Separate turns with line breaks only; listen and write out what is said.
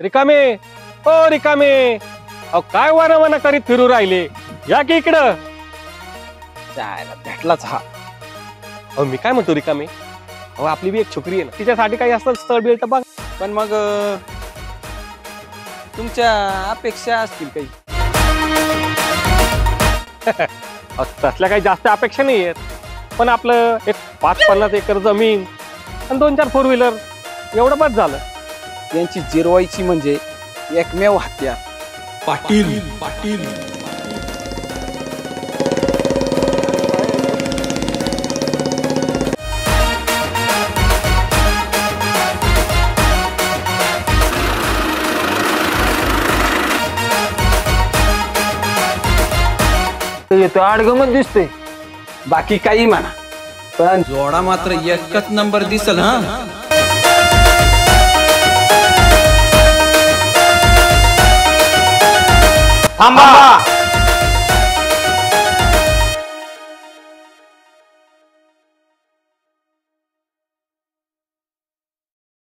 रिकामे ओ रिकामे, अहो काय वाना करीत फिरू राहिले, या की इकडं.
जायला भेटलाच हा.
अहो मी काय म्हणतो रिकामे, अहो आपली बी एक छोकरी आहे ना, तिच्यासाठी काही असतं स्थळ बिळ तर बघ.
पण मग तुमच्या अपेक्षा असतील काही?
अहो, तसल्या काही जास्त अपेक्षा नाही आहेत, पण आपलं एक 5-50 एकर जमीन आणि 2-4 4 व्हीलर एवढं बस झालं.
यांची जिरवायची म्हणजे एकमेव हत्यार.
पाटील पाटील
येतो आडगमत दिसतोय, बाकी काही म्हणा पण
जोडा मात्र एकच नंबर दिसल. हा
थांबा.